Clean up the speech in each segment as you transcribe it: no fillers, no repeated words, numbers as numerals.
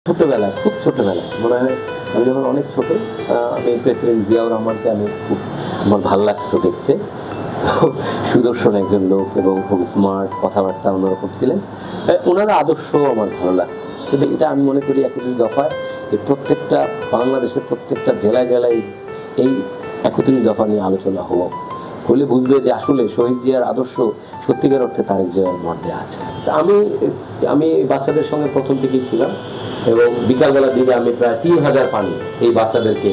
ছোটবেলায়, খুব ছোটবেলায় মনে হয় আমি যখন অনেক ছোট, আমি প্রেসিডেন্ট জিয়াউর রহমানকে আমি খুব আমার ভালো লাগতো দেখতে। সুদর্শন একজন লোক এবং খুব স্মার্ট, কথাবার্তা অন্যরকম ছিলেন। ওনার আদর্শ আমার ভালো লাগতো। কিন্তু এটা আমি মনে করি ৩১ দফায় প্রত্যেকটা বাংলাদেশের প্রত্যেকটা জেলায় জেলায় এই ৩১ দফা নিয়ে আলোচনা হলে বুঝবে যে আসলে শহীদ জিয়ার আদর্শ সত্যিকার অর্থে তারেক জিয়ার মধ্যে আছে। আমি বাচ্চাদের সঙ্গে প্রথম থেকেই ছিলাম এবং বিকালবেলার দিকে আমি প্রায় ৩,০০০ পানি এই বাচ্চাদেরকে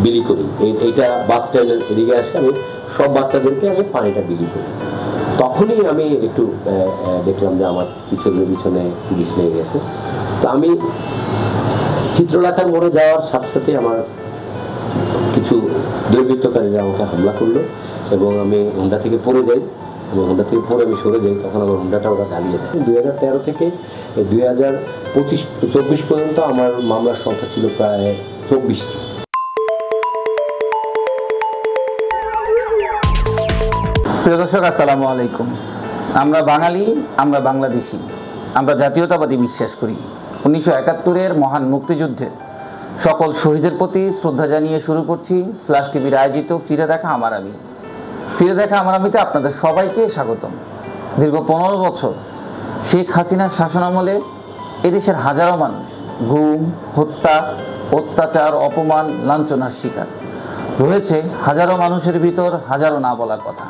বিলি করি। এইটা বাস স্ট্যান্ডের এদিকে আসে, আমি সব বাচ্চাদেরকে আমি পানিটা বিলি করি। তখনই আমি একটু দেখলাম যে আমার পিছনে পুলিশ লেগে গেছে। তো আমি চিত্রলেখার মোড়ে যাওয়ার সাথে সাথে আমার কিছু দুর্বৃত্তকারীরা আমাকে হামলা করলো এবং আমি হোন্ডা থেকে পড়ে যাই এবং হোন্ডা থেকে পড়ে আমি সরে যাই। তখন আমার হোন্ডাটা ওরা জ্বালিয়ে দেয়। ২০১৩ থেকে ২০২৪ পর্যন্ত আমার মামলার সংখ্যা ছিল প্রায় ২৪টি। প্রিয় দর্শক, আসসালামু আলাইকুম। আমরা বাঙালি, আমরা বাংলাদেশি, আমরা জাতীয়তাবাদী বিশ্বাস করি। ১৯৭১-এর মহান মুক্তিযুদ্ধে সকল শহীদের প্রতি শ্রদ্ধা জানিয়ে শুরু করছি ফ্ল্যাশ টিভির আয়োজিত ফিরে দেখা আমার আমি। ফিরে দেখা আমার আমিতে আপনাদের সবাইকে স্বাগতম। দীর্ঘ ১৫ বছর শেখ হাসিনার শাসনামলে এদেশের হাজারো মানুষ গুম, হত্যা, অত্যাচার, অপমান, লাঞ্ছনার শিকার রয়েছে। হাজারো মানুষের ভিতর হাজারো না বলা কথা।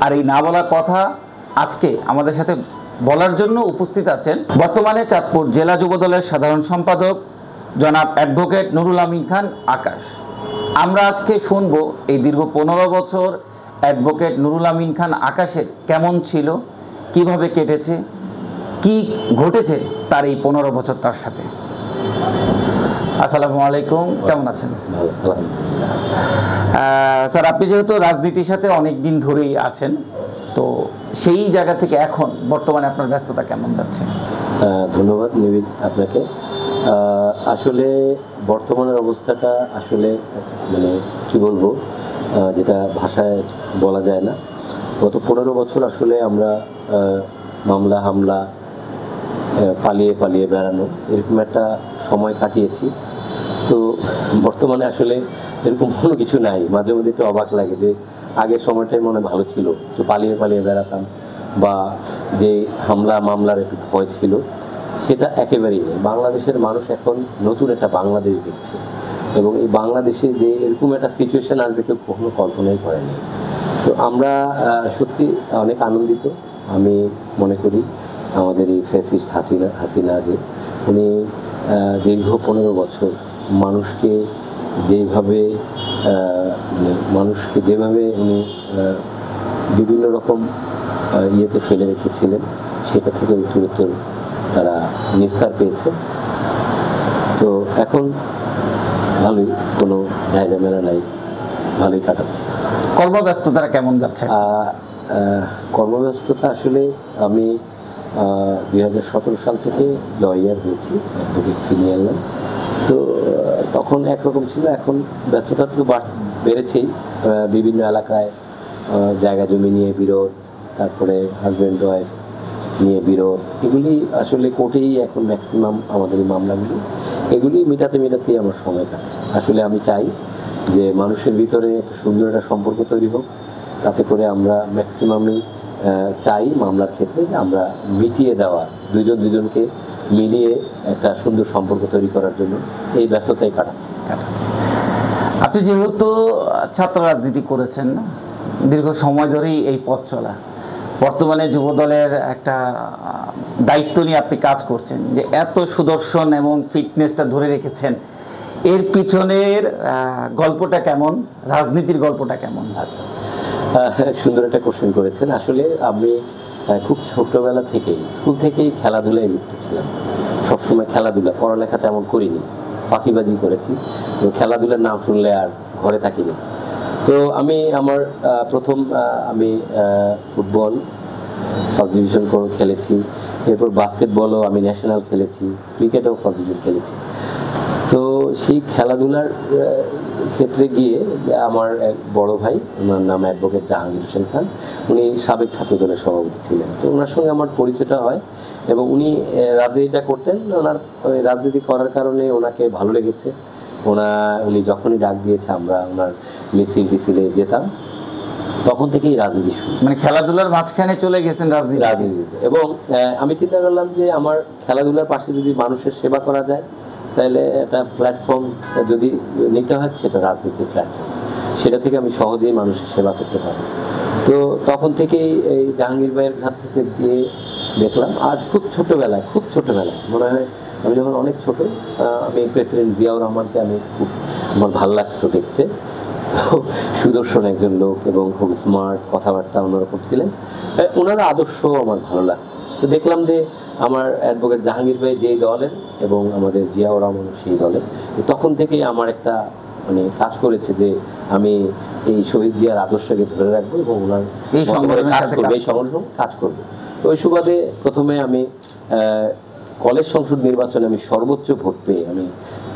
আর এই না বলা কথা আজকে আমাদের সাথে বলার জন্য উপস্থিত আছেন বর্তমানে চাঁদপুর জেলা যুবদলের সাধারণ সম্পাদক জনাব অ্যাডভোকেট নুরুল আমিন খান আকাশ। আমরা আজকে শুনবো এই দীর্ঘ ১৫ বছর অ্যাডভোকেট নুরুল আমিন খান আকাশের কেমন ছিল, কিভাবে কেটেছে, কি ঘটেছে তার এই ১৫ বছর তার সাথে। আসসালামু আলাইকুম, কেমন আছেন? স্যার, আপনি যেহেতু রাজনীতির সাথে অনেক দিন ধরেই আছেন, তো সেই জায়গা থেকে এখন বর্তমানে আপনার ব্যস্ততা কেমন যাচ্ছে? ধন্যবাদ নিবিদ আপনাকে। আসলে বর্তমানের অবস্থাটা আসলে মানে কি বলবো, যেটা ভাষায় বলা যায় না। গত ১৫ বছর আসলে আমরা মামলা হামলা, পালিয়ে পালিয়ে বেড়ানো, এরকম একটা সময় কাটিয়েছি। তো বর্তমানে আসলে এরকম কোনো কিছু নাই। মাঝে মধ্যে একটু অবাক লাগে যে আগের সময়টাই মনে ভালো ছিল, তো পালিয়ে পালিয়ে বেড়াতাম বা যে হামলা মামলার একটু ভয় ছিল, সেটা একেবারেই নেই। বাংলাদেশের মানুষ এখন নতুন একটা বাংলাদেশ দেখছে এবং এই বাংলাদেশে যে এরকম একটা সিচুয়েশন আসবে কেউ কখনো কল্পনাই করেনি। তো আমরা সত্যি অনেক আনন্দিত। আমি মনে করি আমাদের এই ফ্যাসিস্ট হাসিনা যে উনি দীর্ঘ ১৫ বছর মানুষকে যেভাবে উনি বিভিন্ন রকম ইয়েতে ফেলে রেখেছিলেন, সেটা থেকে উত্তরোত্তর তারা নিস্তার পেয়েছে। তো এখন ভালোই, কোনো জায়গা মেলা নাই, ভালোই কাটাচ্ছে। কর্মব্যস্ততা কেমন যাচ্ছে? কর্মব্যস্ততা আসলে আমি ২০১৭ সাল থেকে লয়ার হয়েছি, অ্যাডভোকেট সিনিয়র ল। তো তখন একরকম ছিল, এখন ব্যস্ততা তো বেড়েছেই। বিভিন্ন এলাকায় জায়গা জমি নিয়ে বিরোধ, তারপরে হাজব্যান্ড ওয়াইফ নিয়ে বিরোধ, এগুলি আসলে কোর্টেই এখন ম্যাক্সিমাম আমাদের এই মামলাগুলি, এগুলি মেটাতেই আমার সময় কাটে। আসলে আমি চাই যে মানুষের ভিতরে একটা সুন্দর একটা সম্পর্ক তৈরি হোক, তাতে করে আমরা ম্যাক্সিমামই চাই মামলার ক্ষেত্রে আমরা মিটিয়ে দেওয়া, দুজনকে মিলিয়ে একটা সুন্দর সম্পর্ক তৈরি করার জন্য এই ব্যস্ততাই কাটাচ্ছি। আপনি যেহেতু ছাত্র রাজনীতি করেছেন, দীর্ঘ সময় ধরেই এই পথ চলা, বর্তমানে যুবদলের একটা দায়িত্ব নিয়ে আপনি কাজ করছেন, যে এত সুদর্শন এবং ফিটনেসটা ধরে রেখেছেন, এর পিছনের গল্পটা কেমন, রাজনীতির গল্পটা কেমন? আচ্ছা, সুন্দর একটা কোশ্চেন করেছেন। আসলে আমি খুব ছোটবেলা থেকেই স্কুল থেকেই খেলাধুলায় লিপ্ত ছিলাম। সবসময় খেলাধুলা, পড়ালেখা তেমন করিনি, ফাঁকিবাজি করেছি। তো খেলাধুলার নাম শুনলে আর ঘরে থাকিনি। তো আমি আমার প্রথম আমি ফুটবল ফার্স্ট ডিভিশন খেলেছি, এরপর বাস্কেটবলও আমি ন্যাশনাল খেলেছি, ক্রিকেটেও ফার্স্ট ডিভিশন খেলেছি। তো সেই খেলাধুলার ক্ষেত্রে গিয়ে আমার এক বড় ভাই, ওনার নাম অ্যাডভোকেট জাহাঙ্গীর হোসেন খান, উনি সাবেক ছাত্রদলের সভাপতি ছিলেন। তো ওনার সঙ্গে আমার পরিচয়টা হয় এবং উনি রাজনীতিটা করতেন। ওনার ওই রাজনীতি করার কারণে ওনাকে ভালো লেগেছে। উনি যখনই ডাক দিয়েছে আমরা ওনার মিছিল টিছিলে যেতাম, তখন থেকেই রাজনীতি শুরু। মানে খেলাধুলার মাঝখানে চলে গেছেন রাজনীতিতে। এবং আমি চিন্তা করলাম যে আমার খেলাধুলার পাশে যদি মানুষের সেবা করা যায়, তাহলে একটা প্ল্যাটফর্ম যদি নিতে হয় সেটা রাজনীতির প্ল্যাটফর্ম, সেটা থেকে আমি সহজেই মানুষের সেবা করতে পারি। তো তখন থেকেই এই জাহাঙ্গীর ভাইয়ের সাথে সাথে দিয়ে দেখলাম। আর খুব ছোটবেলায় মনে হয় আমি যখন অনেক ছোট, আমি প্রেসিডেন্ট জিয়াউর রহমানকে আমি আমার ভালো লাগতো দেখতে। সুদর্শন একজন লোক এবং খুব স্মার্ট, কথাবার্তা অন্যরকম ছিলেন। ওনার আদর্শ আমার ভালো লাগতো। তো দেখলাম যে আমার অ্যাডভোকেট জাহাঙ্গীর ভাই যেই দলের এবং আমাদের জিয়াউর রহমান সেই দলের, তখন থেকেই আমার একটা মানে কাজ করেছে যে আমি এই শহীদ জিয়ার আদর্শকে ধরে রাখবো এবং ওনার এই সংগঠনের কাজ করবো। তো ওই সুবাদে প্রথমে আমি কলেজ সংসদ নির্বাচনে আমি সর্বোচ্চ ভোট পেয়ে আমি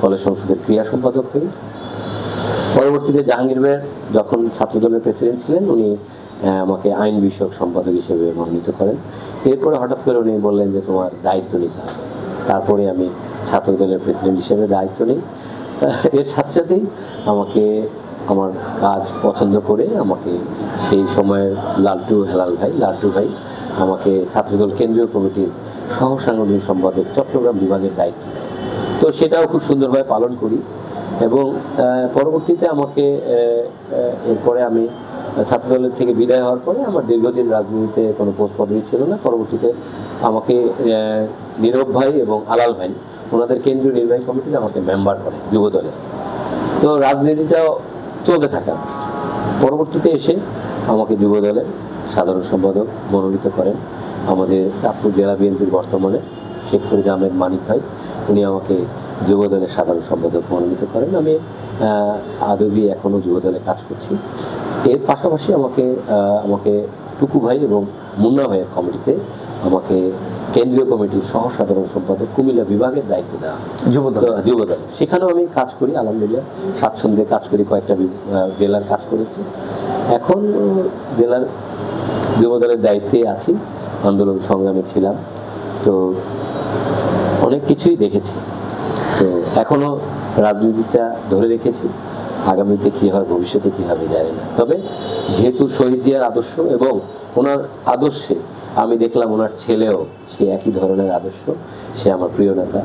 কলেজ সংসদের ক্রীড়া সম্পাদক হই। পরবর্তীতে জাহাঙ্গীর ভাই যখন ছাত্রদলের প্রেসিডেন্ট ছিলেন, উনি আমাকে আইন বিষয়ক সম্পাদক হিসেবে মনোনীত করেন। এরপরে হঠাৎ করে উনি বললেন যে তোমার দায়িত্ব নিতে হবে। তারপরে আমি ছাত্রদলের প্রেসিডেন্ট হিসেবে দায়িত্ব নিই। এর সাথে সাথেই আমাকে আমার কাজ পছন্দ করে আমাকে সেই সময়ের লালটু ভাই আমাকে ছাত্রদল কেন্দ্রীয় কমিটির সহ সাংগঠনিক সম্পাদক চট্টগ্রাম বিভাগের দায়িত্ব দেয়। তো সেটাও খুব সুন্দরভাবে পালন করি। এবং পরবর্তীতে আমাকে এরপরে আমি ছাত্রদলের থেকে বিদায় হওয়ার পরে আমার দীর্ঘদিন রাজনীতিতে কোনো পোস্ট পদবি ছিল না। পরবর্তীতে আমাকে নীরব ভাই এবং আলাল ভাই ওনাদের কেন্দ্রীয় নির্বাহী কমিটিতে আমাকে মেম্বার করে যুবদলে। তো রাজনীতিটাও চলতে থাকে। পরবর্তীতে এসে আমাকে যুবদলের সাধারণ সম্পাদক মনোনীত করেন আমাদের চাঁদপুর জেলা বিএনপির বর্তমানে শেখ ফরিদ আহমেদ মানিক ভাই। উনি আমাকে যুবদলের সাধারণ সম্পাদক মনোনীত করেন। আমি আদবি এখনও যুবদলে কাজ করছি। এর পাশাপাশি আমাকে টুকু ভাই এবং মুন্না ভাইয়ের কমিটিতে আমাকে কেন্দ্রীয় কমিটির সহ সাধারণ সম্পাদক কুমিল্লা বিভাগের দায়িত্ব দেওয়া যুবদলে। সেখানেও আমি কাজ করি, আলহামদুলিল্লাহ স্বাচ্ছন্দ্যে কাজ করি। কয়েকটা জেলার কাজ করেছি। এখন জেলার যুবদলের দায়িত্বে আছি, আন্দোলন সংগ্রামে ছিলাম। তো অনেক কিছুই দেখেছি। তো এখনো রাজনীতিটা ধরে রেখেছি। আগামীতে কী হয়, ভবিষ্যতে কী হবে জানি না। তবে যেহেতু শহীদ জিয়ার আদর্শ এবং ওনার আদর্শে আমি দেখলাম ওনার ছেলেও সে একই ধরনের আদর্শ। সে আমার প্রিয় নেতা,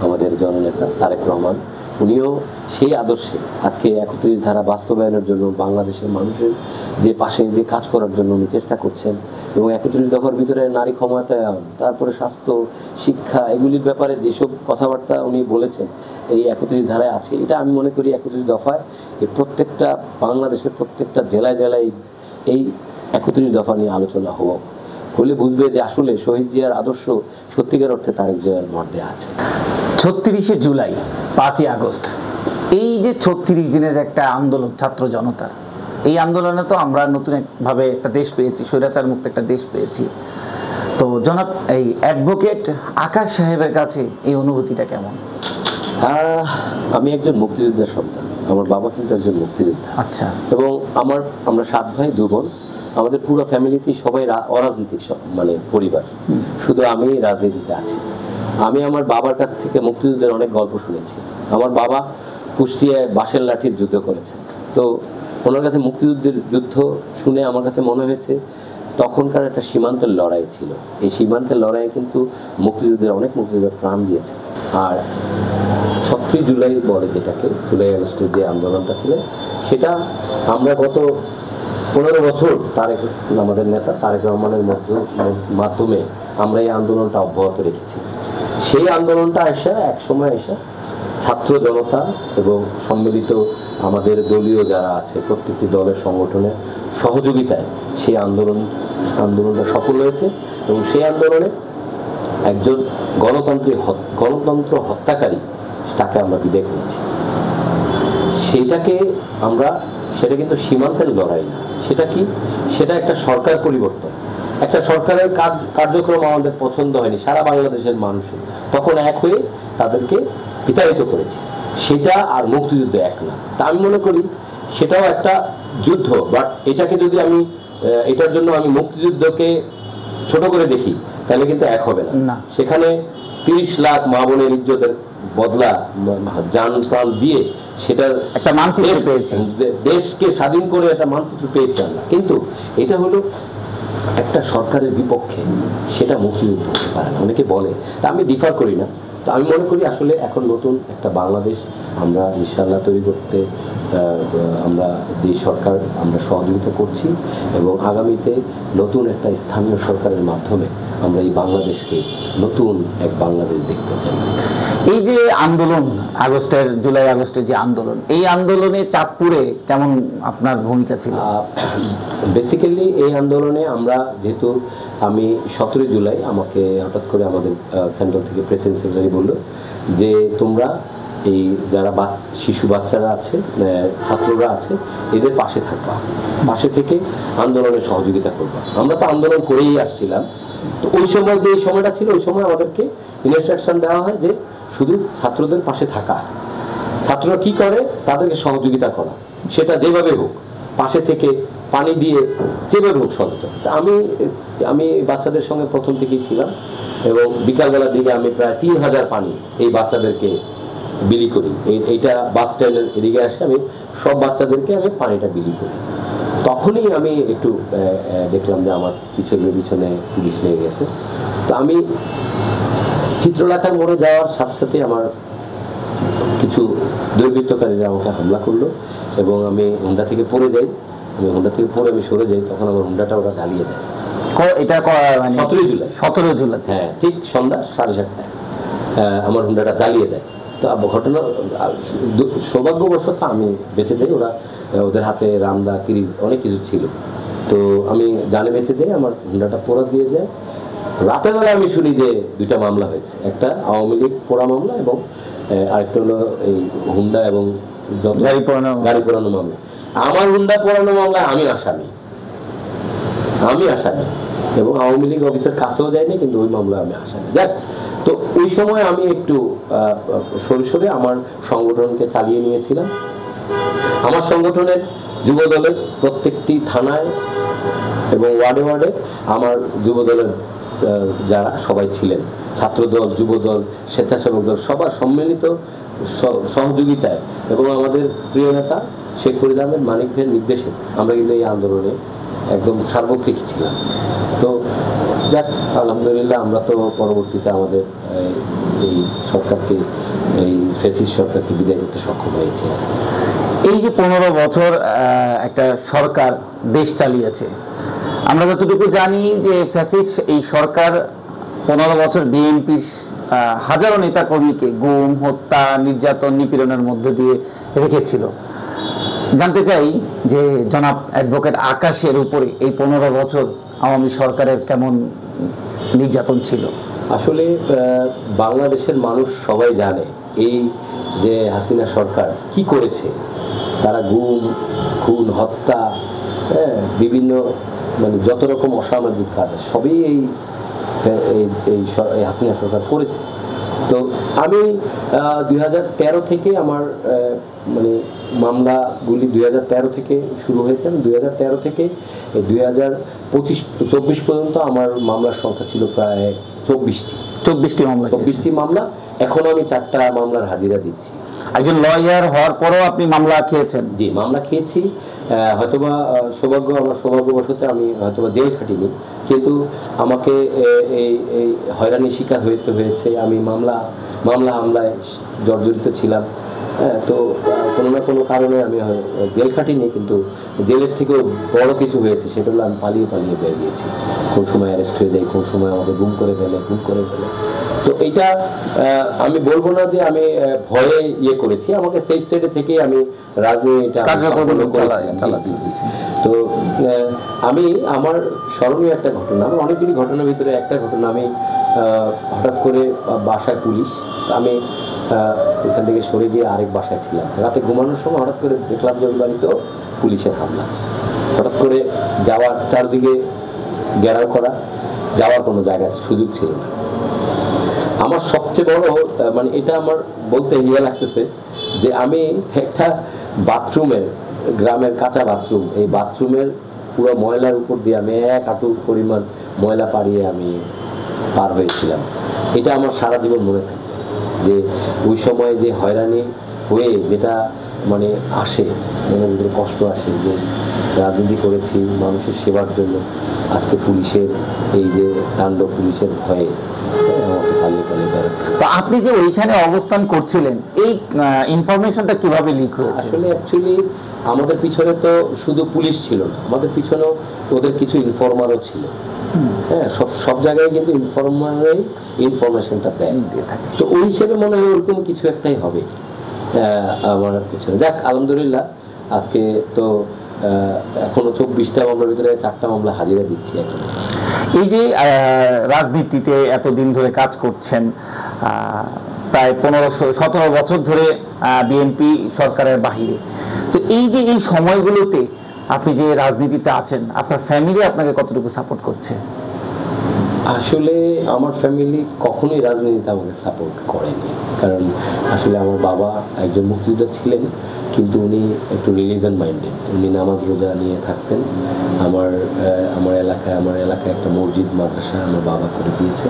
আমাদের জননেতা তারেক রহমান। উনিও সেই আদর্শে আজকে ৩১ ধারা বাস্তবায়নের জন্য বাংলাদেশের মানুষের যে পাশে যে কাজ করার জন্য উনি চেষ্টা করছেন। এবং ৩১ দফার ভিতরে নারী ক্ষমতায়ন, তারপরে স্বাস্থ্য, শিক্ষা, এগুলির ব্যাপারে যেসব কথাবার্তা উনি বলেছেন এই ৩১ ধারায় আছে। এটা আমি মনে করি ৩১ দফায় প্রত্যেকটা বাংলাদেশের প্রত্যেকটা জেলায় এই ৩১ দফা নিয়ে আলোচনা হলে বুঝবে যে আসলে শহীদ জিয়ার আদর্শ সত্যিকার অর্থে তারেক জিয়ার মধ্যে আছে। ৩৬শে জুলাই, ৫ই আগস্ট, এই যে ৩৬ দিনের একটা আন্দোলন ছাত্র জনতার, এই আন্দোলনে তো আমরা নতুন ভাবে একটা দেশ পেয়েছি, স্বৈরাচার মুক্ত একটা দেশ পেয়েছি। তো জনাব এই অ্যাডভোকেট আকাশ সাহেবের কাছে এই অনুভূতিটা কেমন? আমি একজন মুক্তিযোদ্ধার সন্তান। আমার বাবা কিন্তু একজন মুক্তিযোদ্ধা। আচ্ছা। এবং আমরা 7 ভাই 2 বোন। আমাদের পুরো ফ্যামিলিতে সবাই অরাজনৈতিক মানে পরিবার, শুধু আমি রাজনীতিতে আছি। আমি আমার বাবার কাছ থেকে মুক্তিযুদ্ধের অনেক গল্প শুনেছি। আমার বাবা কুষ্টিয়ায় বাঁশের লাঠির যুদ্ধ করেছেন। তো ওনার কাছে মুক্তিযুদ্ধের যুদ্ধ শুনে আমার কাছে মনে হয়েছে তখনকার একটা সীমান্তের লড়াই ছিল। এই সীমান্তের লড়াইয়ে কিন্তু অনেক মুক্তিযোদ্ধা প্রাণ দিয়েছে। আর ৩৬ জুলাই পরে যেটাকে জুলাই আগস্টের যে আন্দোলনটা ছিল, সেটা আমরা গত 15 বছর আমাদের নেতা তারেক রহমানের মাধ্যমে আমরা এই আন্দোলনটা অব্যাহত রেখেছি। সেই আন্দোলনটা এক সময় ছাত্র জনতা এবং সম্মিলিত আমাদের দলীয় যারা আছে প্রত্যেকটি দলের সংগঠনের সহযোগিতায় সেই আন্দোলনটা সফল হয়েছে। এবং সেই আন্দোলনে একজন গণতন্ত্র হত্যাকারী তাকে আমরা বিদায় করেছি। সেটা কিন্তু সীমান্তের লড়াই না, সেটা একটা সরকার পরিবর্তন। একটা সরকারের কার্যক্রম আমাদের পছন্দ হয়নি সারা বাংলাদেশের মানুষের, তখন এক হয়ে তাদেরকে বিতাড়িত করেছে। সেটা আর মুক্তিযুদ্ধ এক না। তা আমি মনে করি সেটাও একটা যুদ্ধ। বাট এটার জন্য আমি মুক্তিযুদ্ধকে ছোট করে দেখি, তাহলে কিন্তু এক হবে না। না। সেখানে 30 লাখ মা বোনের ইজ্জতের বদলা জান প্রাণ দিয়ে সেটার একটা মানচিত্র পেয়েছি, দেশকে স্বাধীন করে একটা মানচিত্র পেয়েছি আমরা, কিন্তু এটা হলো একটা সরকারের বিপক্ষে, সেটা মুক্তিযুদ্ধ হতে পারে না। অনেকে বলে, তা আমি ডিফার করি না। তো আমি মনে করি আসলে এখন নতুন একটা বাংলাদেশ আমরা ইনশাআল্লাহ তৈরি করতে আমরা যে সরকার আমরা সহযোগিতা করছি, এবং আগামীতে নতুন একটা স্থানীয় সরকারের মাধ্যমে আমরা এই বাংলাদেশকে নতুন এক বাংলাদেশ দেখতে চাই। এই যে আন্দোলন জুলাই আগস্টের যে আন্দোলন, এই আন্দোলনে চাঁদপুরে কেমন আপনার ভূমিকা ছিল? বেসিক্যালি এই আন্দোলনে আমরা যেহেতু আমি 17 জুলাই আমাকে হঠাৎ করে আমাদের সেন্টার থেকে প্রেসিডেন্ট সেক্রেটারি বলল যে তোমরা এই যারা শিশু বাচ্চারা আছে, ছাত্ররা আছে, এদের পাশে থাকবা, পাশে থেকে আন্দোলনে সহযোগিতা করবা। আমরা তো আন্দোলন করেই আসছিলাম, তো ওই সময় যে সময়টা ছিল ওই সময় আমাদেরকে ইনস্ট্রাকশন দেওয়া হয় যে শুধু ছাত্রদের পাশে থাকা, ছাত্ররা কি করে তাদেরকে সহযোগিতা করা, সেটা যেভাবে হোক পাশে থেকে পানি দিয়ে যেভাবে হোক সচেতন। আমি বাচ্চাদের সঙ্গে প্রথম থেকেই ছিলাম, এবং বিকালবেলার দিকে আমি প্রায় 3000 পানি এই বাচ্চাদেরকে বিলি করি। এইটা বাস স্ট্যান্ডের এদিকে আসে, আমি সব বাচ্চাদেরকে আমি পানিটা বিলি করি। তখনই আমি একটু দেখলাম যে আমার পিছনে পুলিশ লেগে গেছে। তো আমি চিত্রলেখার মোড়ে যাওয়ার সাথে সাথে আমার কিছু দুর্বৃত্তকারীরা আমাকে হামলা করলো, এবং আমি হুন্ডা থেকে পড়ে যাই। হুন্ডা থেকে পড়ে আমি সরে যাই, তখন আমার হুন্ডাটা ওরা জ্বালিয়ে দেয়। এটা 17 জুলাই, হ্যাঁ, ঠিক সন্ধ্যা 7:30টায় আমার হুন্ডাটা জ্বালিয়ে দেয়। তো ঘটনা সৌভাগ্যবশত আমি বেঁচে যাই, ওদের হাতে রামদা কিরিজ অনেক কিছু ছিল, তো আমি জানে বেঁচে যাই। আমার হুন্ডাটা পোড়া দিয়ে যায়। রাতের বেলা আমি শুনি যে 2টা মামলা হয়েছে, একটা আওয়ামী লীগ পোড়া মামলা এবং আরেকটা হলো এই হুন্ডা এবং গাড়ি পোড়ানো মামলা। আমার হুন্ডা পোড়ানো মামলায় আমি আসামি, এবং আওয়ামী লীগ অফিসের কাছেও যায়নি, কিন্তু ওই মামলায় আমি আসামি। যাক, তো ওই সময় আমি একটু সরে আমার সংগঠনকে চালিয়ে নিয়েছিলাম। আমার সংগঠনের যুবদলের প্রত্যেকটি থানায় এবং ওয়ার্ডে আমার যুবদলের যারা সবাই ছিলেন, ছাত্রদল, যুবদল, স্বেচ্ছাসেবক দল, সবার সম্মিলিত সহযোগিতায় এবং আমাদের প্রিয় নেতা শেখ ফরিদ আহমেদ মানিক ভাইয়ের নির্দেশে আমরা কিন্তু এই আন্দোলনে একদম সার্বক্ষিক ছিলাম। তো যাক, আলহামদুলিল্লাহ আমরা তো পরবর্তীতে আমাদের এই সরকারকে, এই ফ্যাসিস্ট সরকারকে বিদায় করতে সক্ষম হয়েছে। এই যে 15 বছর একটা সরকার দেশ চালিয়েছে, আমরা যতটুকু জানি যে ফ্যাসিস্ট এই সরকার 15 বছর বিএনপির হাজারো নেতাকর্মীকে গুম, হত্যা, নির্যাতন, নিপীড়নের মধ্যে দিয়ে রেখেছিল। জানতে চাই যে জনাব অ্যাডভোকেট আকাশের উপরে এই 15 বছর আওয়ামী সরকারের কেমন নির্যাতন ছিল? আসলে বাংলাদেশের মানুষ সবাই জানে এই যে হাসিনা সরকার কি করেছে। তারা গুম, খুন, হত্যা, বিভিন্ন মানে যত রকম অসামাজিক কাজ সবই এই হাসিনা সরকার করেছে। তো আমি 2013 থেকে আমার মানে মামলাগুলি 2013 থেকে শুরু হয়েছে। 2013 থেকে 2024 পর্যন্ত আমার মামলার সংখ্যা ছিল প্রায় 24টি মামলা। এখন আমি 4টা মামলার হাজিরা দিচ্ছি। একজন লয়ার হওয়ার পরেও আপনি মামলা খেয়েছেন? জি, মামলা খেয়েছি। হয়তোবা সৌভাগ্যবশত আমি হয়তোবা জেল খাটিনি, কিন্তু আমাকে এই হয়রানির শিকার হয়েছে। আমি হামলায় জর্জরিত ছিলাম। তো কোনো না কোনো কারণে আমি জেল খাটিনি, কিন্তু জেলের থেকেও বড় কিছু হয়েছে, সেটা হলো আমি পালিয়ে বেরিয়েছি। কোন সময় অ্যারেস্ট হয়ে যাই, কোন সময় আমাকে গুম করে ফেলে। তো এইটা আমি বলবো না যে আমি ভয়ে করেছি, আমাকে সেফ সাইডে থেকে আমি রাজনীতিটা তো আমি আমার স্মরণীয় একটা ঘটনা, আমার অনেকগুলি ঘটনার ভিতরে একটা ঘটনা, আমি হঠাৎ করে বাসায় পুলিশ, আমি এখান থেকে সরে গিয়ে আরেক বাসায় ছিলাম। রাতে ঘুমানোর সময় হঠাৎ করে দেখলাম যে ওই বাড়িতেও পুলিশের হামলা। হঠাৎ করে চারদিকে ঘেরাও করা, যাওয়ার কোনো জায়গা সুযোগ ছিল না। আমার সবচেয়ে বড় মানে এটা আমার বলতে ইয়ে লাগতেছে যে আমি একটা বাথরুমের, গ্রামের কাঁচা বাথরুম, এই বাথরুমের পুরো ময়লার উপর দিয়ে আমি 1 হাঁটু পরিমাণ ময়লা পাড়িয়ে আমি পার হয়েছিলাম, এটা আমার সারা জীবন মনে থাকবে। যে ওই সময় যে হয়রানি হয়ে যেটা মানে আসে, মনের ভিতরে কষ্ট আসে, যে রাজনীতি করেছি মানুষের সেবার জন্য, আজকে পুলিশের এই যে তাণ্ডব, পুলিশের ভয়ে আমাকে পালিয়ে পালিয়ে বেড়াতে। তো আপনি যে ওইখানে অবস্থান করছিলেন, এই ইনফরমেশনটা কিভাবে লিক হয়েছে? আসলে অ্যাকচুয়ালি আমাদের পিছনে তো শুধু পুলিশ ছিল না, আমাদের পিছনেও ওদের কিছু ইনফরমারও ছিল। হ্যাঁ, সব সব জায়গায় কিন্তু ইনফরমারই ইনফরমেশনটা দেয়। তো ওই হিসেবে মনে হয় ওরকম কিছু একটাই হবে আমার পিছনে। যাক, আলহামদুলিল্লাহ আজকে তো এখনো 24টা মামলার ভিতরে 4টা মামলা হাজিরা দিচ্ছি এখন। এই যে রাজনীতিতে এতদিন ধরে কাজ করছেন, প্রায় 15-17 বছর ধরে বিএনপি সরকারের বাহিরে, তো এই যে এই সময়গুলোতে আপনি যে রাজনীতিতে আছেন, আপনার ফ্যামিলি আপনাকে কতটুকু সাপোর্ট করছে? আসলে আমার ফ্যামিলি কখনোই রাজনীতিতে আমাকে সাপোর্ট করেনি, কারণ আসলে আমার বাবা একজন মুক্তিযোদ্ধা ছিলেন, কিন্তু উনি একটু রিলিজন মাইন্ডেড, উনি নামাজ রোজা নিয়ে থাকতেন। আমার এলাকায় একটা মসজিদ মাদ্রাসা আমার বাবা করে দিয়েছে,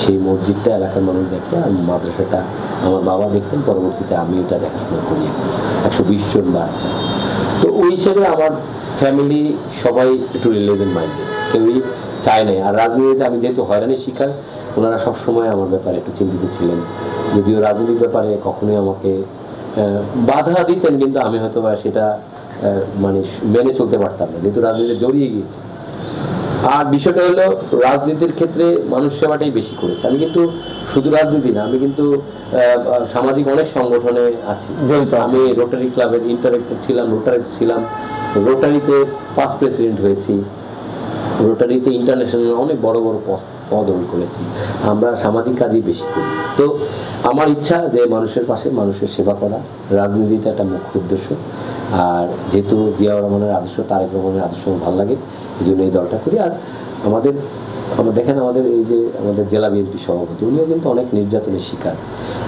সেই মসজিদটা এলাকার মানুষ দেখে, আর মাদ্রাসাটা আমার বাবা দেখতেন, পরবর্তীতে আমি ওটা দেখাশোনা করি। 120 জন বাচ্চা। তো ওই হিসেবে আমার ফ্যামিলি সবাই একটু রিলিজন মাইন্ডেড, কেউই চায় নাই। আর রাজনীতিতে আমি যেহেতু হয়রানির শিকার, ওনারা সবসময় আমার ব্যাপারে একটু চিন্তিত ছিলেন, যদিও রাজনীতির ব্যাপারে কখনোই আমাকে বাধা দিতেন, কিন্তু আমি হয়তো বা সেটা মানে মেনে চলতে পারতাম না, যেহেতু রাজনীতিতে জড়িয়ে গিয়েছি। আর বিষয়টা হলো, রাজনীতির ক্ষেত্রে মানুষ সেবাটাই বেশি করেছে। আমি কিন্তু শুধু রাজনীতি না, আমি কিন্তু সামাজিক অনেক সংগঠনে আছি। আমি রোটারি ক্লাবের ইন্টারেক্টর ছিলাম, রোটারিক্স ছিলাম, রোটারিতে 5 প্রেসিডেন্ট হয়েছি, রোটারিতে ইন্টারন্যাশনাল অনেক বড় বড় পদ হোল্ড করেছি। আমরা সামাজিক কাজই বেশি করি। তো আমার ইচ্ছা যে মানুষের পাশে মানুষের সেবা করা, রাজনীতিটা একটা মুখ্য উদ্দেশ্য। আর যেহেতু জিয়াউর রহমানের আদর্শ, তারেক রহমানের আদর্শ ভালো লাগে, এই জন্য এই দলটা করি। আর আমরা দেখেন, আমাদের এই যে আমাদের জেলা বিএনপি সভাপতি, উনিও কিন্তু অনেক নির্যাতনের শিকার।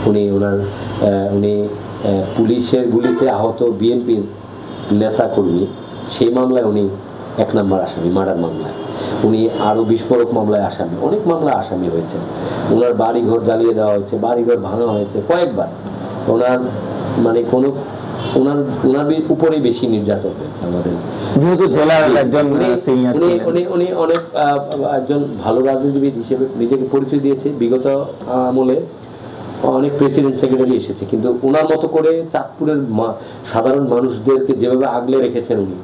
উনি পুলিশের গুলিতে আহত বিএনপির নেতা কর্মী, সেই মামলায় উনি 1 নম্বর আসামি, মার্ডার মামলায়। উনি আরো বিস্ফোরক মামলায় আসামি, অনেক মামলা আসামি হয়েছেন। ওনার বাড়ি ঘর জ্বালিয়ে দেওয়া হয়েছে, বাড়ি ঘর ভাঙা হয়েছে কয়েকবার। ওনার মানে ওনার উপরেই বেশি নির্যাতন হয়েছে আমাদের, যেহেতু জেলার একজন উনি অনেক একজন ভালো রাজনীতিবিদ হিসেবে নিজেকে পরিচয় দিয়েছে। বিগত আমলে অনেক প্রেসিডেন্ট সেক্রেটারি এসেছে, কিন্তু ওনার মতো করে চাঁদপুরের সাধারণ মানুষদেরকে যেভাবে আগলে রেখেছেন উনি,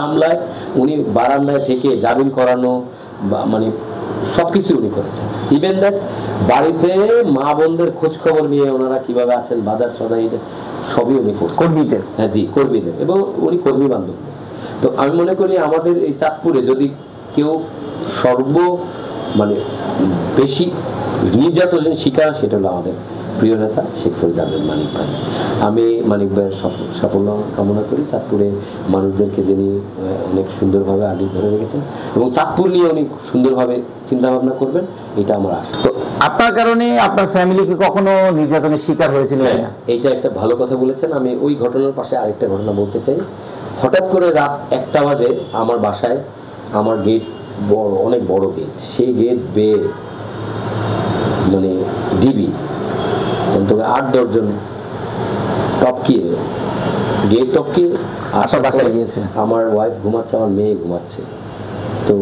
আমলায় উনি বারান্দায় থেকে জামিন করানো, মানে সবকিছু উনি করেছেন। ইভেন দ্যাট বাড়িতে মা বোনদের খোঁজ খবর নিয়ে ওনারা কিভাবে আছেন, বাজার সদাই সবই উনি কর্মীদের, হ্যাঁ জি, কর্মীদের, এবং উনি কর্মী বান্ধব। তো আমি মনে করি আমাদের এই চাঁদপুরে যদি কেউ মানে বেশি নির্যাতনের শিকার, সেটা হলো আমাদের প্রিয় নেতা শেখ ফরিদ আহমেদ মানিক ভাই। আমি মানিক ভাইয়ের সাফল্য কামনা করি। চাঁদপুরে মানুষদেরকে যিনি অনেক সুন্দরভাবে আগে ধরে রেখেছেন, এবং চাঁদপুর নিয়ে উনি সুন্দরভাবে চিন্তা ভাবনা করবেন, এটা আমার আশা। তো আপনার কারণে আপনার ফ্যামিলি কি কখনো নির্যাতনের শিকার হয়েছিল? এইটা একটা ভালো কথা বলেছেন। আমি ওই ঘটনার পাশে আরেকটা ঘটনা বলতে চাই। হঠাৎ করে রাত 1টা বাজে আমার বাসায়, আমার গেট অনেক বড় গেট, সেই গেট বেয়ে মানে ডিবি তবে 8-10 জন টপকিয়ে গেট টপকিয়ে আশা বাসায় গিয়েছে। আমার ওয়াইফ ঘুমাচ্ছে, আমার মেয়ে ঘুমাচ্ছে। তো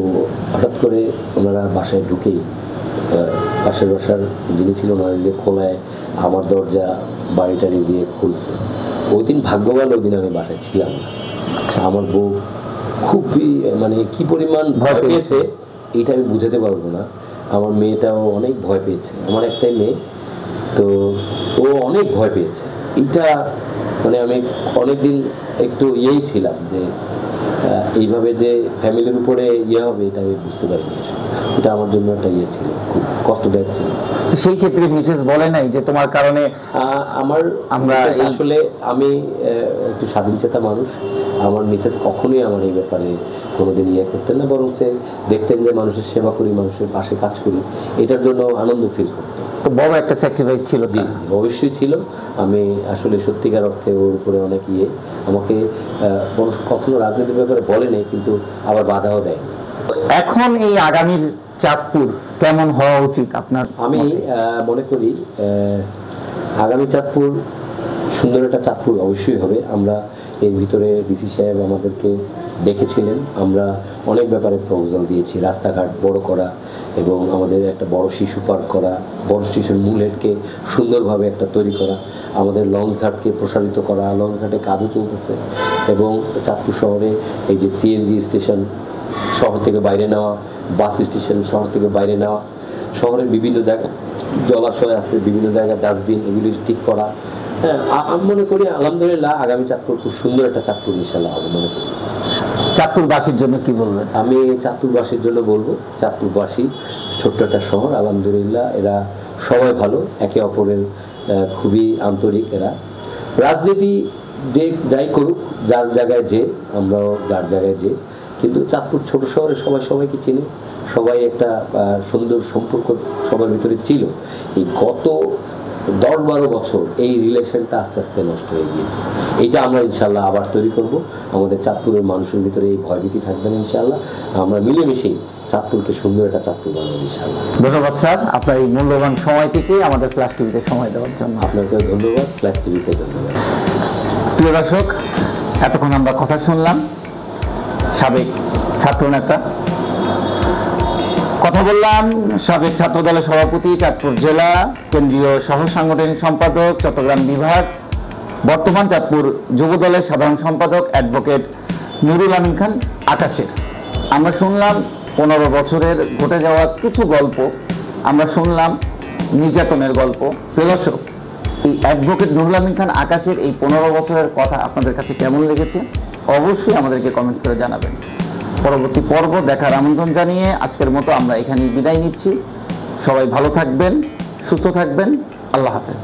হঠাৎ করে ওনারা বাসায় ঢুকেই পাশের বাসার যিনি ছিল ওনাদের খোলায় আমার দরজা বাড়িটারি দিয়ে খুলছে। ওই দিন ভাগ্যবান, ওই দিন আমি বাসায় ছিলাম না। আমার বউ খুবই মানে কি পরিমাণ ভয় পেয়েছে এটা আমি বুঝাতে পারবো না। আমার মেয়েটাও অনেক ভয় পেয়েছে, আমার একটাই মেয়ে, তো ও অনেক ভয় পেয়েছে। এটা মানে আমি অনেকদিন একটু ছিলাম যে এইভাবে যে ফ্যামিলির উপরে হবে, এটা আমি বুঝতে পারিনি। এটা আমার জন্য একটা ছিল, খুব কষ্টদায়ক ছিল। সেই ক্ষেত্রে মিসেস বলে নাই যে তোমার কারণে আমরা আসলে আমি একটু স্বাধীনচেতা মানুষ। আমার মিসেস কখনোই আমার এই ব্যাপারে কোনোদিন করতেন না, বরং দেখতেন যে মানুষের সেবা করি, মানুষের পাশে কাজ করি, এটার জন্য আনন্দ ফিল করতেন। তো বড় একটা স্যাক্রিফাইস ছিল। জি, অবশ্যই ছিল। আমি আসলে সত্যিকার অর্থে ওর উপরে অনেক আমাকে কখনো রাজনীতির ব্যাপারে বলে নেই, কিন্তু আবার বাধাও দেয়। এখন এই আগামীর চাঁদপুর কেমন হওয়া উচিত আপনার? আমি মনে করি আগামী চাঁদপুর সুন্দর একটা চাঁদপুর অবশ্যই হবে। আমরা এর ভিতরে ডিসি সাহেব আমাদেরকে দেখেছিলেন, আমরা অনেক ব্যাপারে প্রপোজাল দিয়েছি, রাস্তাঘাট বড় করা এবং আমাদের একটা বড় শিশু পার্ক করা, বড় শিশুর মূলহেডকে সুন্দরভাবে একটা তৈরি করা, আমাদের লঞ্চ ঘাটকে প্রসারিত করা, লঞ্চ ঘাটে কাজও চলতেছে এবং চাঁদপুর শহরে এই যে সিএনজি স্টেশন শহর থেকে বাইরে নেওয়া, বাস স্টেশন শহর থেকে বাইরে নেওয়া, শহরের বিভিন্ন জায়গায় জলাশয় আছে, বিভিন্ন জায়গায় ডাস্টবিন, এগুলি ঠিক করা। হ্যাঁ, আমি মনে করি আলহামদুলিল্লাহ আগামী চাঁদপুর খুব সুন্দর একটা চাঁদপুর ইনশাল্লাহ হবে মনে করি। চাঁদপুরবাসীর জন্য কি বলবেন? আমি চাঁদপুরবাসীর জন্য বলবো, চাঁদপুরবাসী ছোট্ট একটা শহর, আলহামদুলিল্লাহ এরা সবাই ভালো, একে অপরের খুবই আন্তরিক এরা। রাজনীতি যে যাই করুক, যার জায়গায় যে, আমরাও যার জায়গায় যে, কিন্তু চাঁদপুর ছোট শহরে সবাই সবাইকে চিনে, সবাই একটা সুন্দর সম্পর্ক সবার ভিতরে ছিল। এই গত 10-12 বছর এই রিলেশনটা আস্তে আস্তে নষ্ট হয়ে গিয়েছে। এটা আমরা ইনশাল্লাহ আবার তৈরি করব। আমাদের চাঁদপুরের মানুষের ভিতরে এই ভয়ভীতি থাকবে না ইনশাল্লাহ। আমরা মিলেমিশেই চাঁদপুরকে সুন্দর একটা চাঁদপুর বানাবো ইনশাল্লাহ। ধন্যবাদ স্যার, আপনার এই মূল্যবান সময় থেকে আমাদের ফ্ল্যাশ টিভিতে সময় দেওয়ার জন্য। আপনাকে ধন্যবাদ, ফ্ল্যাশ টিভিতে ধন্যবাদ। প্রিয় দর্শক, এতক্ষণ আমরা কথা শুনলাম সাবেক ছাত্রনেতা, কথা বললাম সাবেক ছাত্রদলের সভাপতি, চাঁদপুর জেলা কেন্দ্রীয় সহ সাংগঠনিক সম্পাদক, চট্টগ্রাম বিভাগ, বর্তমান চাঁদপুর যুবদলের সাধারণ সম্পাদক অ্যাডভোকেট নুরুল আমিন খান আকাশের। আমরা শুনলাম 15 বছরের ঘটে যাওয়া কিছু গল্প, আমরা শুনলাম নির্যাতনের গল্প। প্রিয় দর্শক, এই অ্যাডভোকেট নুরুল আমিন খান আকাশের এই 15 বছরের কথা আপনাদের কাছে কেমন লেগেছে অবশ্যই আমাদেরকে কমেন্টস করে জানাবেন। পরবর্তী পর্ব দেখার আমন্ত্রণ জানিয়ে আজকের মতো আমরা এখানেই বিদায় নিচ্ছি। সবাই ভালো থাকবেন, সুস্থ থাকবেন, আল্লাহ হাফেজ।